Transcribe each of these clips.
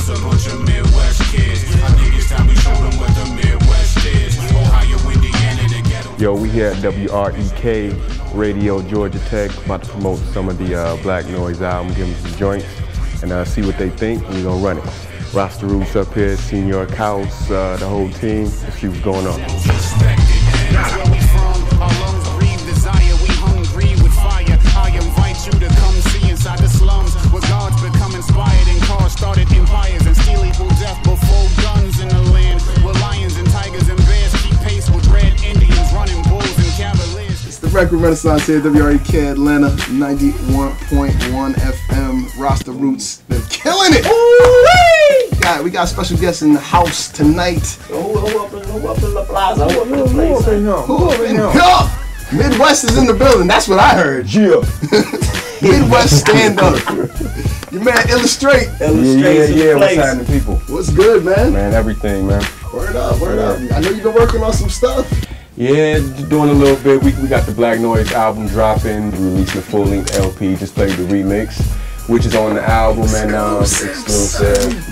just a bunch of Midwest kids. I think it's time we show them what the Midwest is. Ohio, Indiana, the ghetto. Yo, we here at WREK Radio, Georgia Tech, about to promote some of the BlackNoise album, give them some joints, and see what they think, and we're gonna run it. Roster Roots up here, Senior House, the whole team, let's see what's going on. That's where we from. Our lungs breathe desire. We hungry with fire. I invite you to come see inside the slums where gods become inspired and cars started empires and steal equal death before guns in the land where lions and tigers and bears keep pace with red Indians running bulls and cavaliers. It's the Record Renaissance here, WREK Atlanta, 91.1 FM. Roster Roots, they're killing it. We got special guests in the house tonight. Who up in the plaza? Who up in the place? Who up in here? Midwest is in the building. That's what I heard. Yeah. Midwest stand up. Your man Illastrate. Yeah. What's happening, people? What's good, man? Man, everything, man. Word up. I know you've been working on some stuff. Yeah, just doing a little bit. We got the BlackNoise album dropping. We released a full-length LP. Just played the remix, which is on the album and exclusive.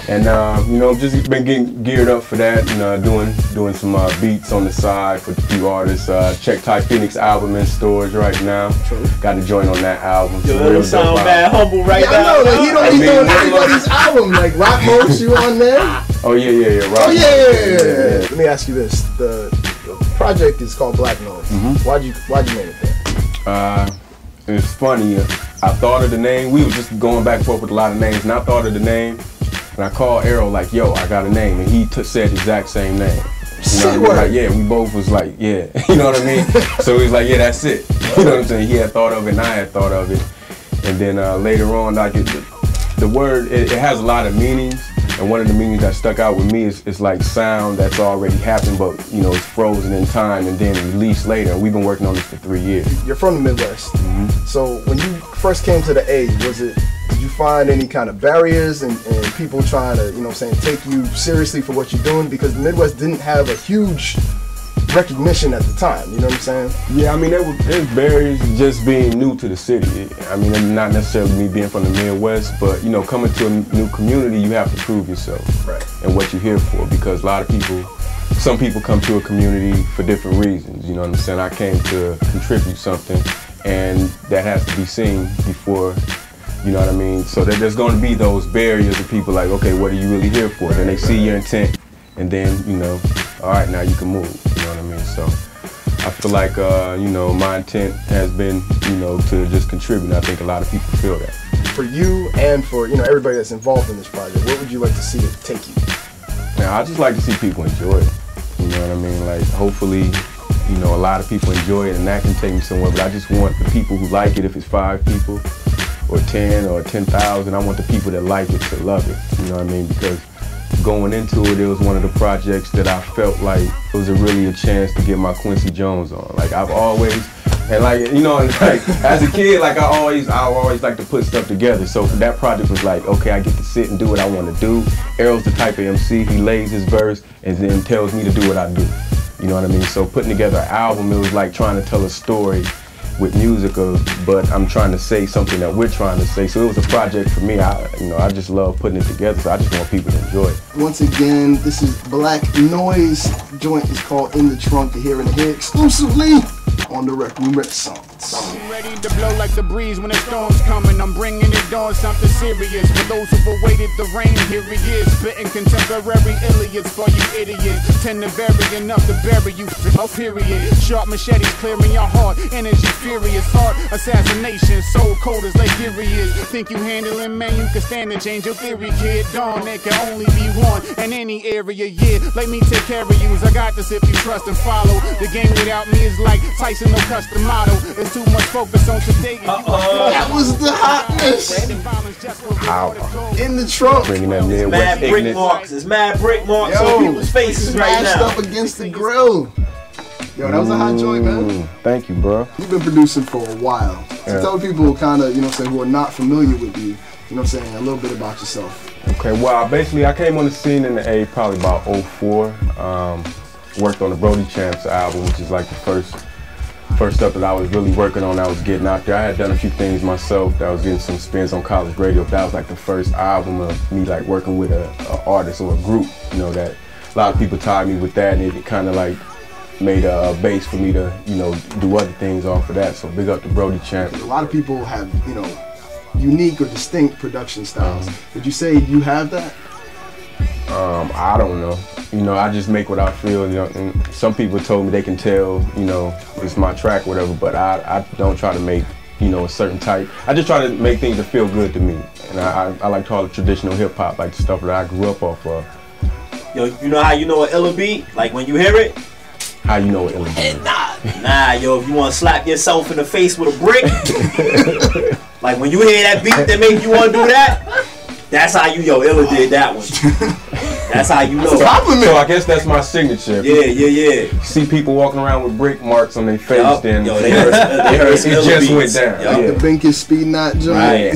And you know, just been getting geared up for that, and doing some beats on the side for a few artists. Check Ty Phoenix album in stores right now. Got a joint on that album. Yo, you sound bad humble right now. I know, like, he don't be doing everybody's album. Like Rock Most, you on there? Oh yeah. Rock Yeah. Let me ask you this: the project is called BlackNoise. Why'd you name it that? It's funny. I thought of the name. We were just going back and forth with a lot of names, and I thought of the name. And I called Errol like, yo, I got a name, and he said the exact same name. You know what I mean? Like, yeah, we both was like, yeah, you know what I mean? So he was like, yeah, that's it. You know what I'm saying? He had thought of it, and I had thought of it. And then later on, like the word, it has a lot of meanings, and one of the meanings that stuck out with me is like sound that's already happened, but you know, it's frozen in time and then released later. And we've been working on this for 3 years. You're from the Midwest, so when you first came to the A, did you find any kind of barriers and people trying to, you know what I'm saying, take you seriously for what you're doing? Because the Midwest didn't have a huge recognition at the time, you know what I'm saying? Yeah, I mean, there's barriers just being new to the city. I mean, not necessarily me being from the Midwest, but, you know, coming to a new community, you have to prove yourself and what you're here for, because a lot of people, some people come to a community for different reasons, you know what I'm saying? I came to contribute something, and that has to be seen before, you know what I mean? So there's going to be those barriers of people like, okay, what are you really here for? Then they see your intent, and then, you know, all right, now you can move, you know what I mean? So I feel like, you know, my intent has been, you know, to just contribute. I think a lot of people feel that. For you and for, you know, everybody that's involved in this project, what would you like to see it take you? Now, I just like to see people enjoy it, you know what I mean? Like, hopefully, you know, a lot of people enjoy it, and that can take me somewhere, but I just want the people who like it, if it's 5 people, or 10 or 10,000, I want the people that like it to love it, you know what I mean? Because going into it, it was one of the projects that I felt like it was really a chance to get my Quincy Jones on. Like I've always, and like, you know, like as a kid, like I always like to put stuff together. So that project was like, okay, I get to sit and do what I want to do. Errol's the type of MC, he lays his verse and then tells me to do what I do. You know what I mean? So putting together an album, it was like trying to tell a story with music, but I'm trying to say something that we're trying to say. So it was a project for me. I just love putting it together. So I just want people to enjoy it. Once again, this is BlackNoise. Joint is called In the Trunk. You're hearing it here exclusively on the WREKROOM Renaissance. I'm ready to blow like the breeze when the storm's coming. I'm bringing it on, something serious. For those who've awaited the rain, here it is. Spitting contemporary Iliads for you idiots. Tend to vary enough to bury you. Oh, period. Sharp machetes clearing your heart. Energy furious. Art assassination. So cold as like Furious. Think you handling, man, you can stand to change your theory, kid. Dawn, there can only be one in any area, yeah. Let me take care of you. I got this if you trust and follow. The game without me is like Tyson, no custom model. It's too much focus on today. That was the hotness. In the Trunk. Bringing that It's mad brick marks. It's mad brick marks on people's faces right now. Smashed up against the grill. Yo, that was a hot joint, man. Thank you, bro. You've been producing for a while. So tell people kind of, you know what I'm saying, who are not familiar with you, you know what I'm saying, a little bit about yourself. Okay, well, basically, I came on the scene in the A probably about '04. Worked on the Brody Champs album, which is like the first first stuff that I was really working on. I was getting out there. I had done a few things myself. I was getting some spins on college radio. That was like the first album of me like working with an artist or a group. You know, that a lot of people tied me with that, and it kind of like made a base for me to, you know, do other things off of that. So big up to Brody Champ. A lot of people have, you know, unique or distinct production styles. Would you say you have that? I don't know. You know, I just make what I feel. You know, and some people told me they can tell, you know, it's my track, whatever. But I don't try to make, you know, a certain type. I just try to make things that feel good to me. And I like to call it traditional hip hop, like the stuff that I grew up off of. Yo, you know how you know an illa beat? Like when you hear it? How you know what illa beat? Nah, yo, if you want to slap yourself in the face with a brick, like when you hear that beat that make you want to do that, that's how you, yo, illa did that one. That's how you know. So I guess that's my signature. Yeah. See people walking around with brick marks on their face, then yo, they heard it just went down. The Binkis Speed Knot joint. Right.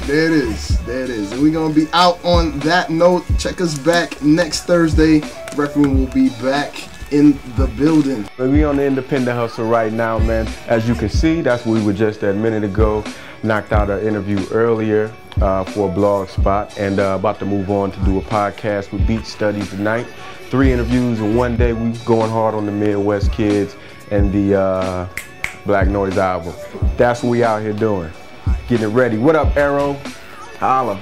There it is. And we're gonna be out on that note. Check us back next Thursday. Rec Room will be back in the building. We on the independent hustle right now, man. As you can see, that's where we were just a minute ago. Knocked out an interview earlier for a blog spot, and about to move on to do a podcast with Beat Study tonight. 3 interviews in one day. We going hard on the Midwest kids and the BlackNoise album. That's what we out here doing. Getting it ready. What up, Arrow? Holla.